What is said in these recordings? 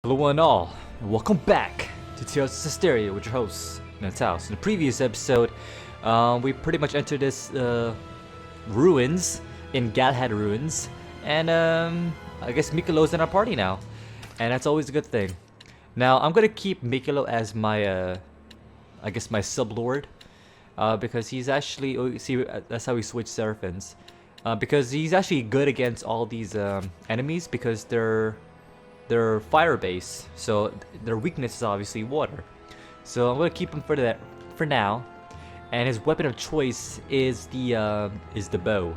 Hello one and all, and welcome back to Talos Zestiria with your host, Talos. In the previous episode, we pretty much entered this ruins in Galahad ruins, and I guess Mikleo's in our party now, and that's always a good thing. Now I'm gonna keep Mikleo as my, I guess my sublord, because he's actually see that's how we switch seraphins, because he's actually good against all these enemies because they're fire based, so their weakness is obviously water. So I'm gonna keep him for that for now, and his weapon of choice is the bow.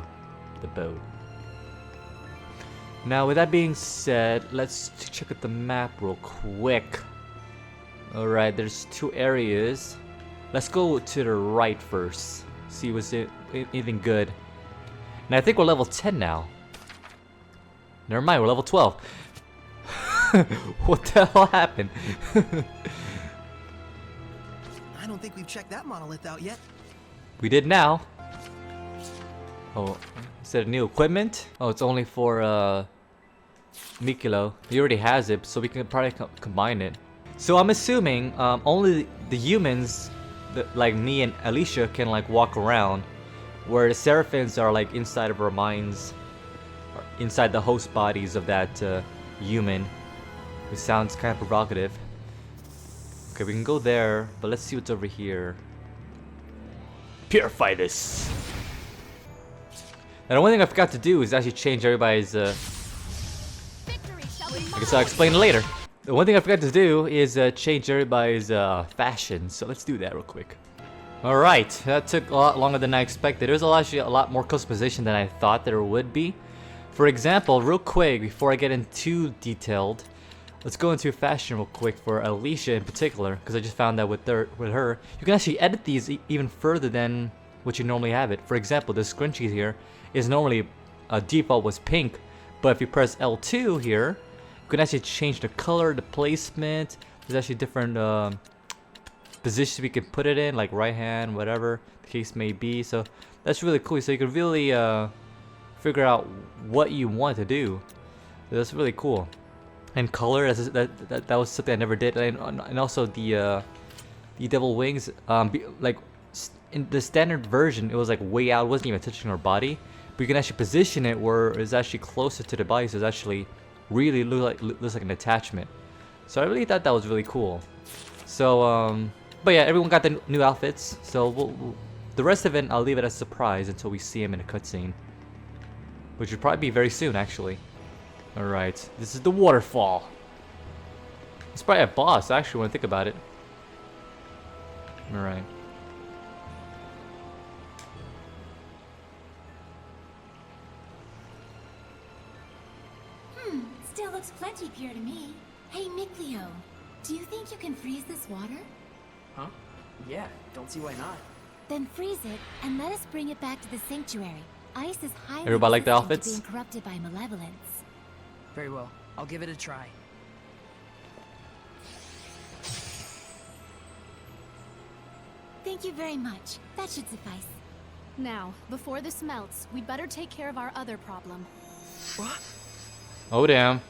The bow. Now, with that being said, let's check out the map real quick. All right, there's two areas. Let's go to the right first. See what's anything good. And I think we're level 10 now. Never mind, we're level 12. What the hell happened? I don't think we've checked that monolith out yet. We did now. Oh, is that new equipment? Oh, it's only for Mikleo. He already has it, so we can probably combine it. So I'm assuming only the humans, like me and Alicia, can like walk around, where the seraphins are like inside of our minds, or inside the host bodies of that human. It sounds kind of provocative. Okay, we can go there, but let's see what's over here. Purify this. Now, the one thing I forgot to do is actually change everybody's. I guess I'll explain it later. The one thing I forgot to do is change everybody's fashion. So let's do that real quick. All right, that took a lot longer than I expected. There was actually a lot more customization than I thought there would be. For example, real quick, before I get into too detailed. Let's go into fashion real quick for Alicia in particular, because I just found that with her, you can actually edit these even further than what you normally have it. For example, this scrunchie here is normally default was pink, but if you press L2 here, you can actually change the color, the placement. There's actually different positions we can put it in, like right hand, whatever the case may be. So that's really cool. So you can really figure out what you want to do. So that's really cool. And color, that was something I never did, and also the devil wings. Like in the standard version, it was like way out, it wasn't even touching our body. But you can actually position it where it's actually closer to the body, so it's actually really looks like an attachment. So I really thought that was really cool. So but yeah, everyone got the new outfits. So the rest of it, I'll leave it as a surprise until we see him in a cutscene, which would probably be very soon, actually. Alright, this is the waterfall. It's probably a boss, actually, when I think about it. Alright. Still looks plenty pure to me. Hey, Mikleo, do you think you can freeze this water? Huh? Yeah, don't see why not. Then freeze it and let us bring it back to the sanctuary. Ice is highly Everybody like the resistant outfits? to being corrupted by malevolence. Very well. I'll give it a try. Thank you very much. That should suffice. Now, before this melts, we'd better take care of our other problem. What? Oh damn.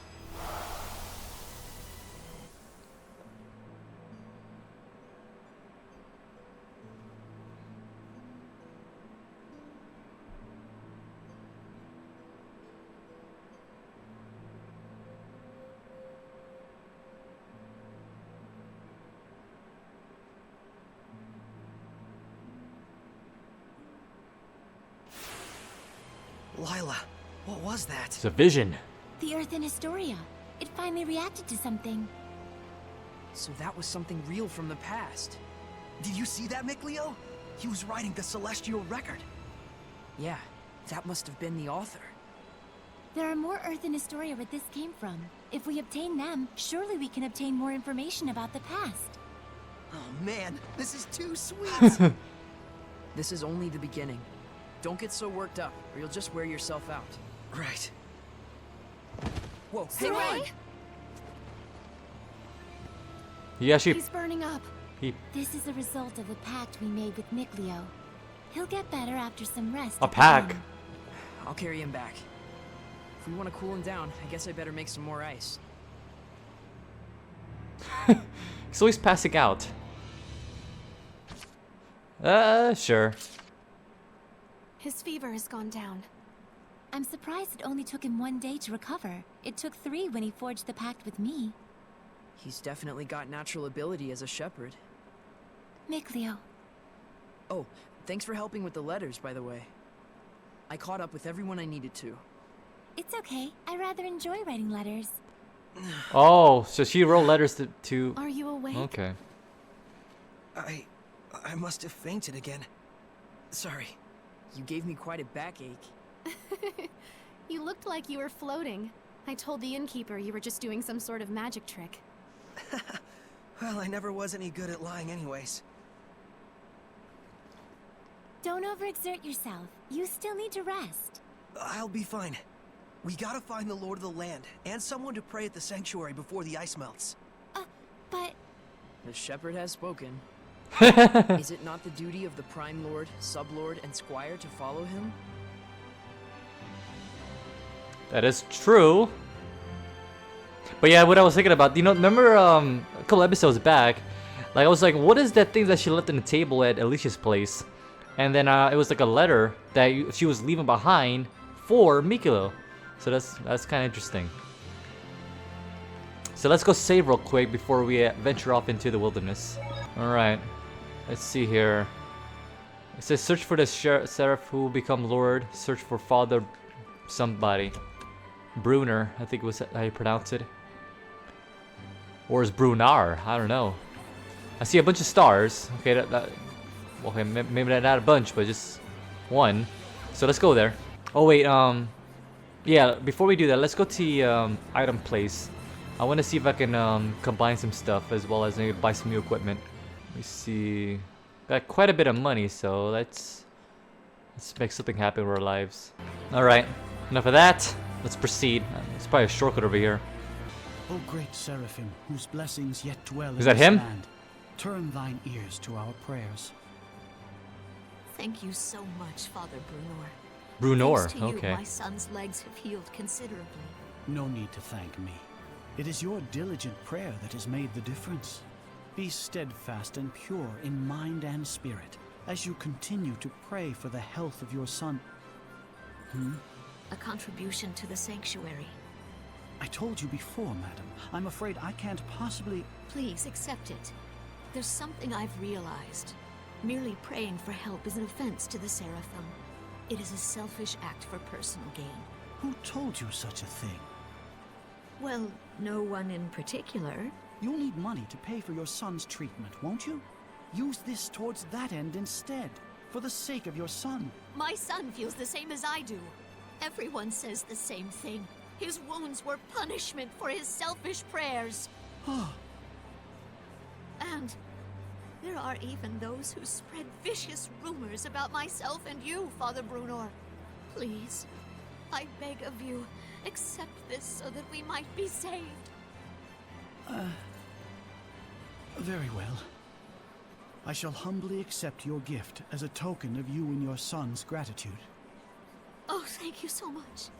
Lila, what was that? It's a vision. The Earth in Zestiria. It finally reacted to something. So that was something real from the past. Did you see that, Mikleo? He was writing the celestial record. Yeah, that must have been the author. There are more Earth in Zestiria where this came from. If we obtain them, surely we can obtain more information about the past. Oh man, this is too sweet! This is only the beginning. Don't get so worked up, or you'll just wear yourself out. Right. Whoa, hang on! He actually. He's burning up. This is a result of the pact we made with Mikleo. He'll get better after some rest. A at the pack. inn. I'll carry him back. If we want to cool him down, I guess I better make some more ice. He's always passing out. Sure. His fever has gone down. I'm surprised it only took him 1 day to recover. It took 3 when he forged the pact with me. He's definitely got natural ability as a shepherd. Mikleo. Oh, thanks for helping with the letters, by the way. I caught up with everyone I needed to. It's okay. I rather enjoy writing letters. Oh, so she wrote letters to... Are you awake? Okay. I must have fainted again. Sorry. You gave me quite a backache. You looked like you were floating. I told the innkeeper you were just doing some sort of magic trick. Well, I never was any good at lying anyways. Don't overexert yourself. You still need to rest. I'll be fine. We gotta find the Lord of the Land, and someone to pray at the sanctuary before the ice melts. But... The shepherd has spoken. Is it not the duty of the Prime Lord, Sublord, and Squire to follow him? That is true. But yeah, what I was thinking about, you know, remember a couple episodes back, like I was like, what is that thing that she left on the table at Alicia's place? And then it was like a letter that she was leaving behind for Mikleo. So that's kind of interesting. So let's go save real quick before we venture off into the wilderness. Alright, let's see here. It says search for the seraph who will become Lord. Search for Father somebody. Breunor, I think it was how you pronounce it. Or is Breunor? I don't know. I see a bunch of stars. Okay, okay, maybe not a bunch, but just one. So let's go there. Oh wait, yeah. Before we do that, let's go to the item place. I want to see if I can combine some stuff as well as maybe buy some new equipment. Let me see. Got quite a bit of money, so let's make something happen with our lives. All right, enough of that. Let's proceed. It's probably a shortcut over here. O great Seraphim, whose blessings yet dwell in Is that this him? land, turn thine ears to our prayers. Thank you so much, Father Breunor. Breunor, Thanks to you, okay. my son's legs have healed considerably. No need to thank me. It is your diligent prayer that has made the difference. Be steadfast and pure in mind and spirit as you continue to pray for the health of your son. A contribution to the sanctuary. I told you before, madam. I'm afraid I can't possibly... Please accept it. There's something I've realized. Merely praying for help is an offense to the Seraphim. It is a selfish act for personal gain. Who told you such a thing? Well, no one in particular. You'll need money to pay for your son's treatment, won't you? Use this towards that end instead, for the sake of your son. My son feels the same as I do. Everyone says the same thing. His wounds were punishment for his selfish prayers. And there are even those who spread vicious rumors about myself and you, Father Breunor. Please, I beg of you, accept this so that we might be saved. Very well. I shall humbly accept your gift as a token of you and your son's gratitude. Oh, thank you so much.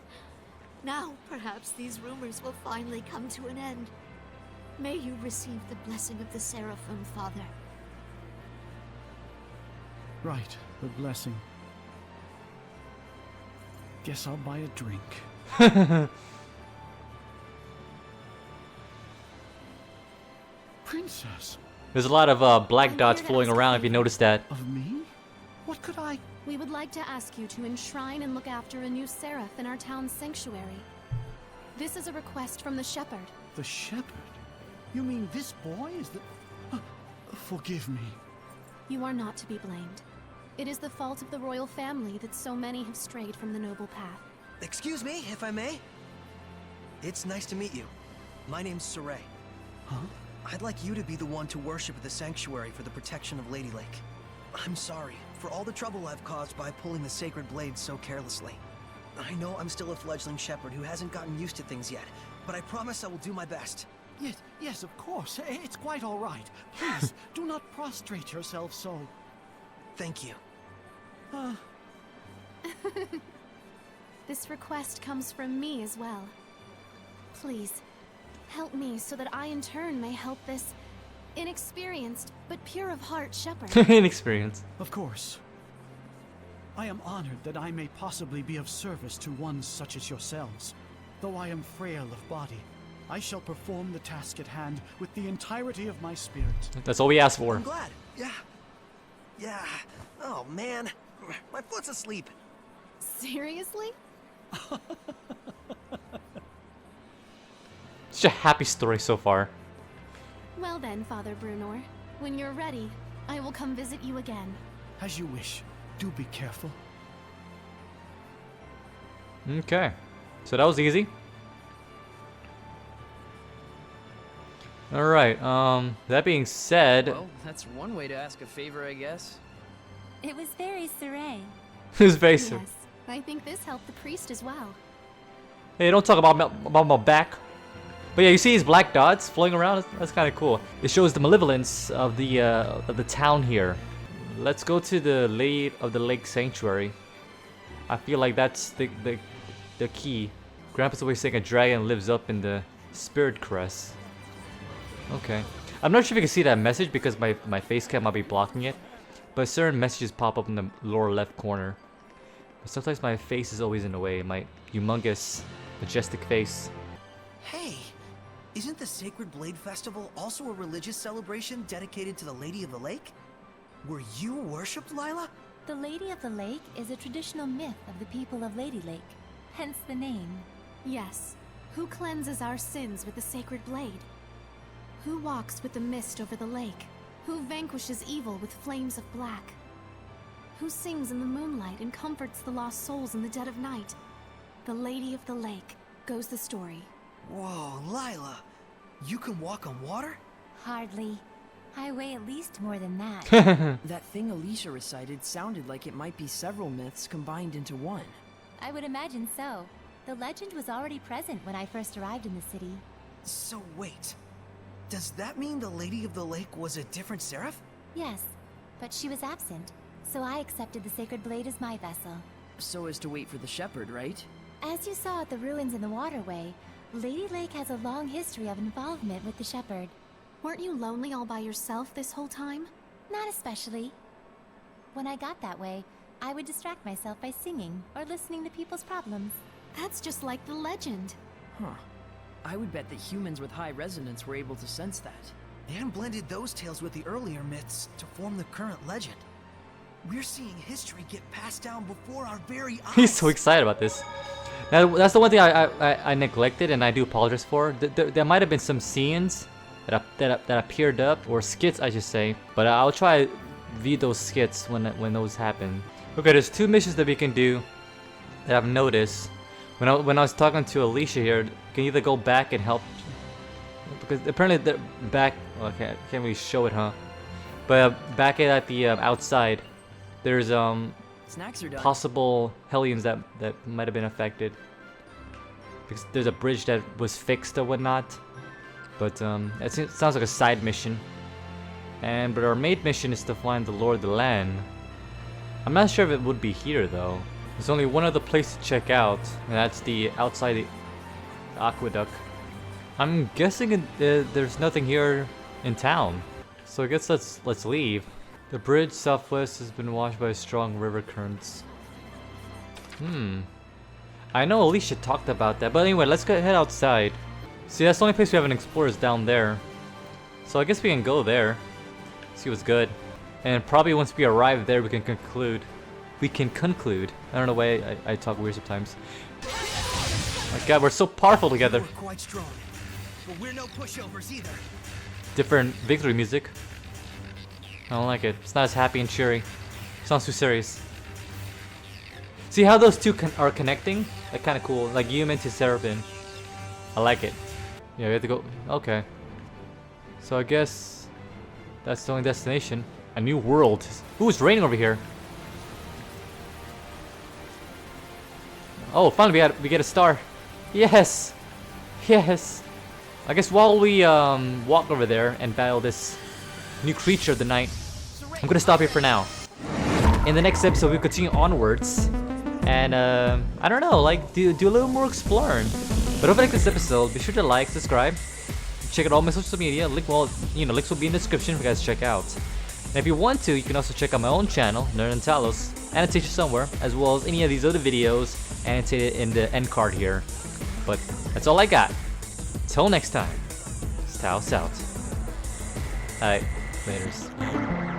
Now, perhaps these rumors will finally come to an end. May you receive the blessing of the Seraphim, Father. Right, the blessing. Guess I'll buy a drink. Princess, There's a lot of black I'm dots here to floating ask a around if you favor. notice that. of me? What could I... We would like to ask you to enshrine and look after a new seraph in our town's sanctuary. This is a request from the shepherd. The shepherd? You mean this boy is the... forgive me. You are not to be blamed. It is the fault of the royal family that so many have strayed from the noble path. Excuse me, if I may? It's nice to meet you. My name's Sorey. Huh? I'd like you to be the one to worship at the sanctuary for the protection of Ladylake. I'm sorry for all the trouble I've caused by pulling the sacred blade so carelessly. I know I'm still a fledgling shepherd who hasn't gotten used to things yet, but I promise I will do my best. Yes, of course. It's quite all right. Please, do not prostrate yourself so. Thank you. This request comes from me as well. Please, help me so that I in turn may help this inexperienced but pure of heart shepherd. Inexperienced. Of course. I am honored that I may possibly be of service to ones such as yourselves. Though I am frail of body, I shall perform the task at hand with the entirety of my spirit. That's all we asked for. I'm glad. Yeah. Yeah. Oh, man. My foot's asleep. Seriously? Such a happy story so far. Well then, Father Breunor, when you're ready, I will come visit you again. As you wish. Do be careful. Okay. So that was easy. Alright, that being said... Well, that's one way to ask a favor, I guess. It was very Sorey. His face. Yes, I think this helped the priest as well. Hey, don't talk about my back. But yeah, you see these black dots floating around? That's kind of cool. It shows the malevolence of the town here. Let's go to the Lady of the Lake Sanctuary. I feel like that's the key. Grandpa's always saying a dragon lives up in the spirit crest. Okay. I'm not sure if you can see that message because my face cam might be blocking it. But certain messages pop up in the lower left corner. But sometimes my face is always in the way. My humongous, majestic face. Hey, isn't the Sacred Blade Festival also a religious celebration dedicated to the Lady of the Lake? Were you worshipped, Lila? The Lady of the Lake is a traditional myth of the people of Ladylake, hence the name. Yes. Who cleanses our sins with the sacred blade? Who walks with the mist over the lake? Who vanquishes evil with flames of black? Who sings in the moonlight and comforts the lost souls in the dead of night? The Lady of the Lake, goes the story. Whoa, Lila. You can walk on water? Hardly. I weigh at least more than that. That thing Alicia recited sounded like it might be several myths combined into one. I would imagine so. The legend was already present when I first arrived in the city. So wait. Does that mean the Lady of the Lake was a different seraph? Yes, but she was absent, so I accepted the Sacred Blade as my vessel. So as to wait for the shepherd, right? As you saw at the ruins in the waterway, Ladylake has a long history of involvement with the shepherd. Weren't you lonely all by yourself this whole time? Not especially. When I got that way, I would distract myself by singing or listening to people's problems. That's just like the legend. Huh. I would bet that humans with high resonance were able to sense that. And blended those tales with the earlier myths to form the current legend. We're seeing history get passed down before our very eyes. He's so excited about this. Now, that's the one thing I neglected, and I do apologize for. There might have been some scenes that appeared up, or skits I should say, but I'll try to view those skits when those happen. Okay, there's two missions that we can do that I've noticed. When I was talking to Alicia here, can either go back and help, because apparently they're back. Okay, I can't really show it, huh? But back at the outside, there's Snacks are done. possible hellions that might have been affected. Because there's a bridge that was fixed or whatnot. But it sounds like a side mission. But our main mission is to find the Lord of the Land. I'm not sure if it would be here though. There's only one other place to check out, and that's the outside the aqueduct. I'm guessing there's nothing here in town. So I guess let's leave. The bridge southwest has been washed by strong river currents. I know Alicia talked about that, but anyway, let's go head outside. See, that's the only place we haven't explored is down there. So I guess we can go there. See what's good. And probably once we arrive there, we can conclude. I don't know why I talk weird sometimes. My god, we're so powerful together. We're quite strong, but we're no pushovers either. Different victory music. I don't like it. It's not as happy and cheery. Sounds too serious. See how those two are connecting? Like kind of cool. Like human to seraphim. I like it. Yeah, we have to go. Okay. So I guess that's the only destination. A new world. Ooh, it's raining over here. Oh, finally we get a star. Yes. Yes. I guess while we walk over there and battle this new creature of the night, I'm gonna stop here for now. In the next episode, we'll continue onwards, and I don't know, like do a little more exploring. But if you like this episode, be sure to like, subscribe, check out all my social media. Links will be in the description for you guys to check out. And if you want to, you can also check out my own channel, Nerd and Talos, annotated somewhere, as well as any of these other videos annotated in the end card here. But that's all I got. Till next time, Talos out. Alright, laters.